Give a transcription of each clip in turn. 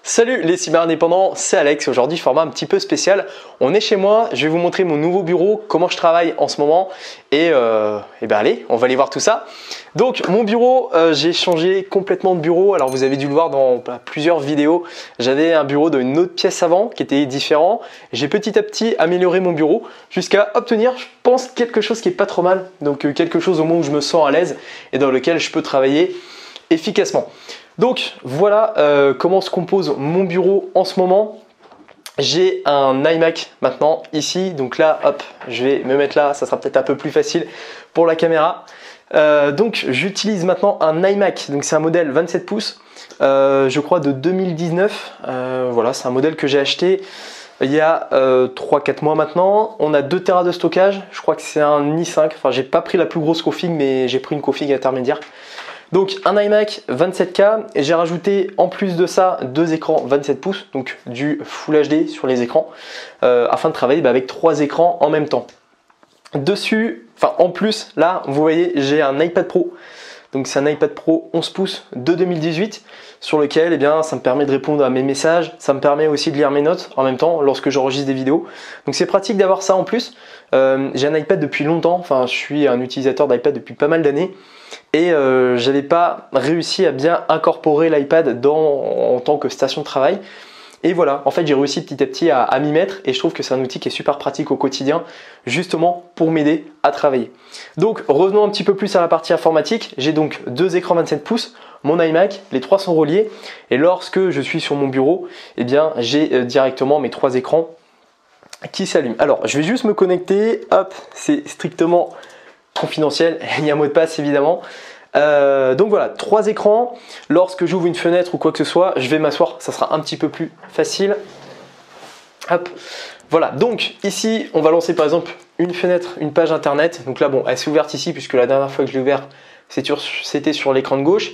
Salut les cyber-indépendants, c'est Alex. Aujourd'hui, format un petit peu spécial. On est chez moi, je vais vous montrer mon nouveau bureau, comment je travaille en ce moment. Et ben allez, on va aller voir tout ça. Donc mon bureau, j'ai changé complètement de bureau. Alors vous avez dû le voir dans plusieurs vidéos. J'avais un bureau d'une autre pièce avant qui était différent. J'ai petit à petit amélioré mon bureau jusqu'à obtenir, je pense, quelque chose qui est pas trop mal. Donc quelque chose au moins où je me sens à l'aise et dans lequel je peux travailler efficacement. Donc voilà comment se compose mon bureau en ce moment. J'ai un iMac maintenant ici, donc là hop, je vais me mettre là, ça sera peut-être un peu plus facile pour la caméra. Donc j'utilise maintenant un iMac, donc c'est un modèle 27 pouces, je crois de 2019. Voilà, c'est un modèle que j'ai acheté il y a 3-4 mois maintenant. On a 2 Tera de stockage, je crois que c'est un i5, enfin j'ai pas pris la plus grosse config mais j'ai pris une config intermédiaire. Donc un iMac 27K et j'ai rajouté en plus de ça 2 écrans 27 pouces, donc du Full HD sur les écrans, afin de travailler avec 3 écrans en même temps. Dessus, enfin en plus, là vous voyez j'ai un iPad Pro, donc c'est un iPad Pro 11 pouces de 2018 sur lequel ça me permet de répondre à mes messages, ça me permet aussi de lire mes notes en même temps lorsque j'enregistre des vidéos. Donc c'est pratique d'avoir ça en plus. J'ai un iPad depuis longtemps, enfin je suis un utilisateur d'iPad depuis pas mal d'années et j'avais pas réussi à bien incorporer l'iPad en tant que station de travail. Et voilà, en fait j'ai réussi petit à petit à m'y mettre et je trouve que c'est un outil qui est super pratique au quotidien justement pour m'aider à travailler. Donc revenons un petit peu plus à la partie informatique. J'ai donc 2 écrans 27 pouces, mon iMac, les 3 sont reliés et lorsque je suis sur mon bureau, j'ai directement mes 3 écrans qui s'allument. Alors je vais juste me connecter, hop, c'est strictement confidentiel, il y a un mot de passe évidemment. Donc voilà, 3 écrans. Lorsque j'ouvre une fenêtre ou quoi que ce soit, je vais m'asseoir, ça sera un petit peu plus facile. Hop, voilà. Donc ici, on va lancer par exemple une fenêtre, une page internet. Donc là, bon, elle s'est ouverte ici puisque la dernière fois que je l'ai ouverte, c'était sur l'écran de gauche.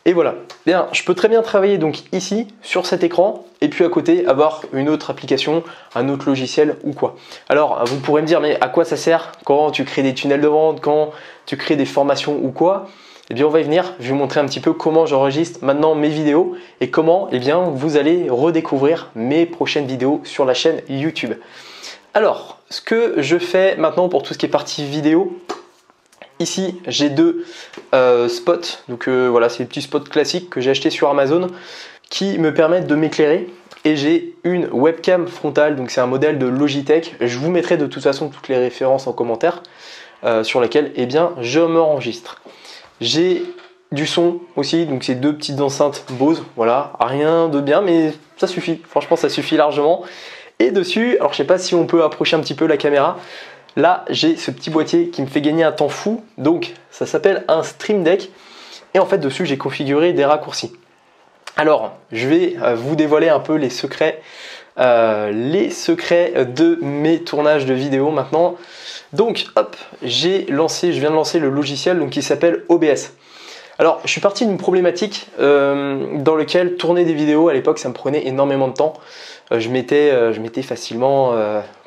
Et voilà, bien, je peux très bien travailler donc ici sur cet écran et puis à côté avoir une autre application, un autre logiciel ou quoi. Alors vous pourrez me dire mais à quoi ça sert quand tu crées des tunnels de vente, quand tu crées des formations ou quoi? Eh bien on va y venir, je vais vous montrer un petit peu comment j'enregistre maintenant mes vidéos et comment vous allez redécouvrir mes prochaines vidéos sur la chaîne YouTube. Alors ce que je fais maintenant pour tout ce qui est partie vidéo, ici j'ai 2 spots, donc voilà, c'est des petits spots classiques que j'ai achetés sur Amazon qui me permettent de m'éclairer et j'ai une webcam frontale, donc c'est un modèle de Logitech. Je vous mettrai de toute façon toutes les références en commentaire sur lesquelles je m'enregistre. J'ai du son aussi, donc c'est 2 petites enceintes Bose, voilà, rien de bien mais ça suffit, franchement ça suffit largement. Et dessus, alors je sais pas si on peut approcher un petit peu la caméra. Là, j'ai ce petit boîtier qui me fait gagner un temps fou, donc ça s'appelle un Stream Deck. Et en fait, dessus, j'ai configuré des raccourcis. Alors, je vais vous dévoiler un peu les secrets de mes tournages de vidéos maintenant. Donc, hop, je viens de lancer le logiciel donc, qui s'appelle OBS. Alors, je suis parti d'une problématique dans laquelle tourner des vidéos à l'époque, ça me prenait énormément de temps. Je mettais facilement,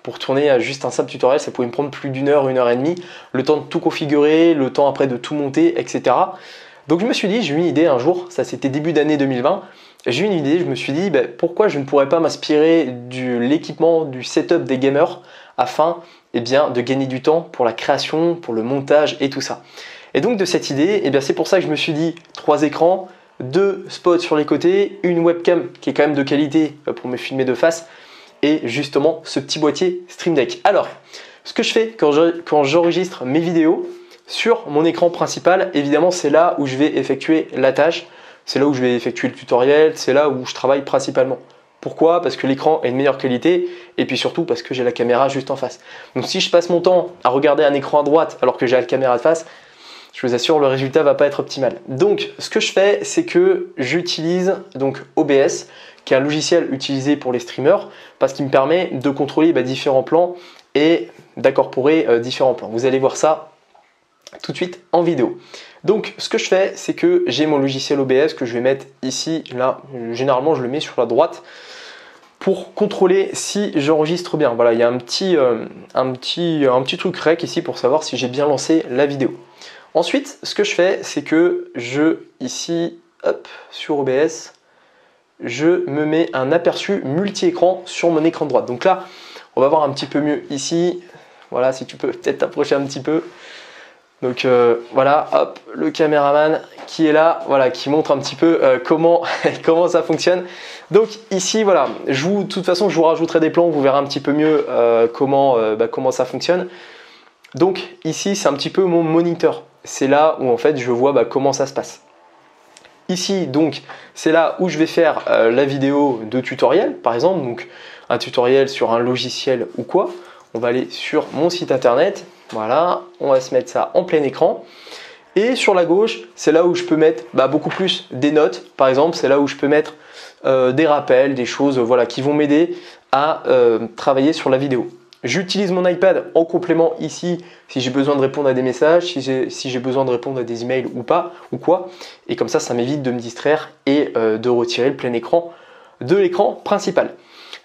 pour tourner juste un simple tutoriel, ça pouvait me prendre plus d'1 heure, 1 heure et demie, le temps de tout configurer, le temps après de tout monter, etc. Donc je me suis dit, j'ai eu une idée un jour, ça c'était début d'année 2020, j'ai eu une idée, je me suis dit pourquoi je ne pourrais pas m'inspirer de l'équipement, du setup des gamers afin de gagner du temps pour la création, pour le montage et tout ça. Et donc de cette idée, c'est pour ça que je me suis dit 3 écrans, 2 spots sur les côtés, une webcam qui est quand même de qualité pour me filmer de face et justement ce petit boîtier Stream Deck. Alors, ce que je fais quand j'enregistre mes vidéos sur mon écran principal, évidemment c'est là où je vais effectuer la tâche, c'est là où je vais effectuer le tutoriel, c'est là où je travaille principalement. Pourquoi? Parce que l'écran est de meilleure qualité et puis surtout parce que j'ai la caméra juste en face. Donc si je passe mon temps à regarder un écran à droite alors que j'ai la caméra de face, je vous assure, le résultat va pas être optimal. Donc, ce que je fais, c'est que j'utilise donc OBS, qui est un logiciel utilisé pour les streamers, parce qu'il me permet de contrôler différents plans et d'incorporer différents plans. Vous allez voir ça tout de suite en vidéo. Donc, ce que je fais, c'est que j'ai mon logiciel OBS que je vais mettre ici, là. Généralement, je le mets sur la droite pour contrôler si j'enregistre bien. Voilà, il y a un petit truc rec ici pour savoir si j'ai bien lancé la vidéo. Ensuite, ce que je fais, c'est que ici, hop, sur OBS, je me mets un aperçu multi-écran sur mon écran de droite. Donc là, on va voir un petit peu mieux ici. Voilà, si tu peux peut-être t'approcher un petit peu. Donc voilà, hop, le caméraman qui est là, voilà, qui montre un petit peu comment ça fonctionne. Donc ici, voilà, de toute façon, je vous rajouterai des plans, vous verrez un petit peu mieux comment ça fonctionne. Donc ici, c'est un petit peu mon moniteur. C'est là où en fait, je vois comment ça se passe. Ici, donc, c'est là où je vais faire la vidéo de tutoriel, par exemple, donc un tutoriel sur un logiciel ou quoi. On va aller sur mon site internet, voilà, on va se mettre ça en plein écran. Et sur la gauche, c'est là où je peux mettre beaucoup plus des notes, par exemple, c'est là où je peux mettre des rappels, des choses voilà, qui vont m'aider à travailler sur la vidéo. J'utilise mon iPad en complément ici si j'ai besoin de répondre à des messages, si j'ai besoin de répondre à des emails ou pas, ou quoi. Et comme ça m'évite de me distraire et de retirer le plein écran de l'écran principal.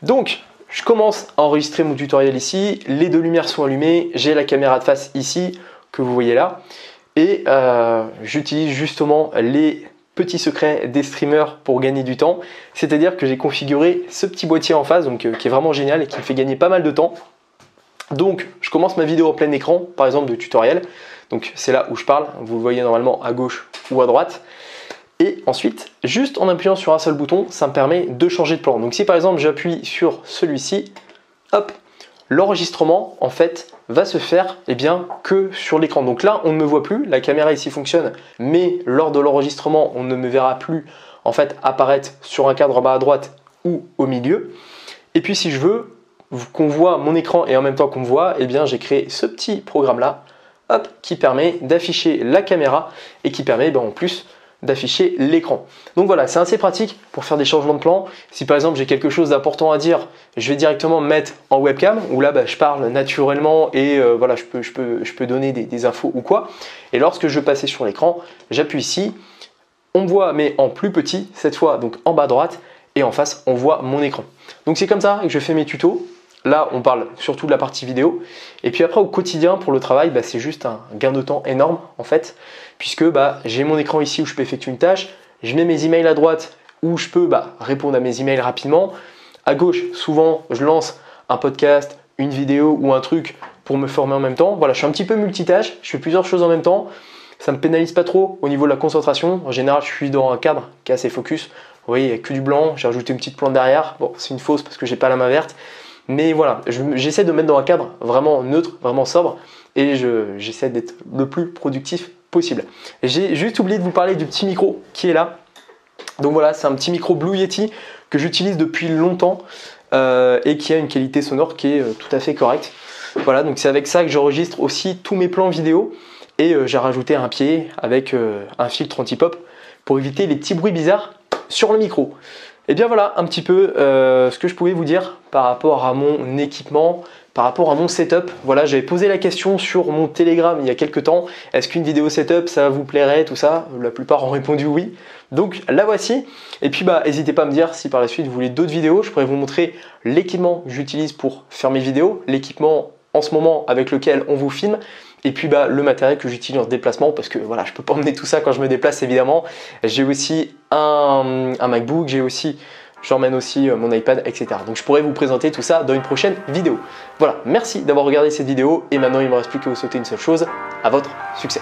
Donc, je commence à enregistrer mon tutoriel ici. Les deux lumières sont allumées. J'ai la caméra de face ici que vous voyez là. Et j'utilise justement les petits secrets des streamers pour gagner du temps. C'est-à-dire que j'ai configuré ce petit boîtier en face, donc, qui est vraiment génial et qui me fait gagner pas mal de temps. Donc, je commence ma vidéo en plein écran, par exemple de tutoriel. Donc, c'est là où je parle. Vous le voyez normalement à gauche ou à droite. Et ensuite, juste en appuyant sur un seul bouton, ça me permet de changer de plan. Donc, si par exemple j'appuie sur celui-ci, hop, l'enregistrement en fait va se faire que sur l'écran. Donc là, on ne me voit plus. La caméra ici fonctionne, mais lors de l'enregistrement, on ne me verra plus en fait apparaître sur un cadre en bas à droite ou au milieu. Et puis, si je veux qu'on voit mon écran et en même temps qu'on me voit, j'ai créé ce petit programme là, hop, qui permet d'afficher la caméra et qui permet en plus d'afficher l'écran. Donc voilà, c'est assez pratique pour faire des changements de plan. Si par exemple j'ai quelque chose d'important à dire, je vais directement me mettre en webcam où là je parle naturellement et voilà, je peux donner des infos ou quoi. Et lorsque je veux passer sur l'écran, j'appuie ici, on me voit mais en plus petit cette fois, donc en bas à droite, et en face on voit mon écran. Donc c'est comme ça que je fais mes tutos. Là, on parle surtout de la partie vidéo. Et puis après, au quotidien, pour le travail, c'est juste un gain de temps énorme, en fait, puisque j'ai mon écran ici où je peux effectuer une tâche. Je mets mes emails à droite où je peux répondre à mes emails rapidement. À gauche, souvent, je lance un podcast, une vidéo ou un truc pour me former en même temps. Voilà, je suis un petit peu multitâche. Je fais plusieurs choses en même temps. Ça ne me pénalise pas trop au niveau de la concentration. En général, je suis dans un cadre qui est assez focus. Vous voyez, il n'y a que du blanc. J'ai rajouté une petite plante derrière. Bon, c'est une fausse parce que j'ai pas la main verte. Mais voilà, j'essaie de me mettre dans un cadre vraiment neutre, vraiment sobre et j'essaie d'être le plus productif possible. J'ai juste oublié de vous parler du petit micro qui est là. Donc voilà, c'est un petit micro Blue Yeti que j'utilise depuis longtemps et qui a une qualité sonore qui est tout à fait correcte. Voilà, donc c'est avec ça que j'enregistre aussi tous mes plans vidéo et j'ai rajouté un pied avec un filtre anti-pop pour éviter les petits bruits bizarres sur le micro. Et bien voilà un petit peu ce que je pouvais vous dire par rapport à mon équipement, par rapport à mon setup. Voilà, j'avais posé la question sur mon Telegram il y a quelques temps. Est-ce qu'une vidéo setup, ça vous plairait, tout ça? La plupart ont répondu oui. Donc la voici. Et puis n'hésitez pas à me dire si par la suite vous voulez d'autres vidéos. Je pourrais vous montrer l'équipement que j'utilise pour faire mes vidéos, l'équipement en ce moment avec lequel on vous filme. Et puis le matériel que j'utilise en déplacement parce que voilà, je peux pas emmener tout ça quand je me déplace évidemment. J'ai aussi un MacBook, j'emmène aussi mon iPad, etc. Donc je pourrais vous présenter tout ça dans une prochaine vidéo. Voilà, merci d'avoir regardé cette vidéo et maintenant il ne me reste plus qu'à vous souhaiter une seule chose, à votre succès.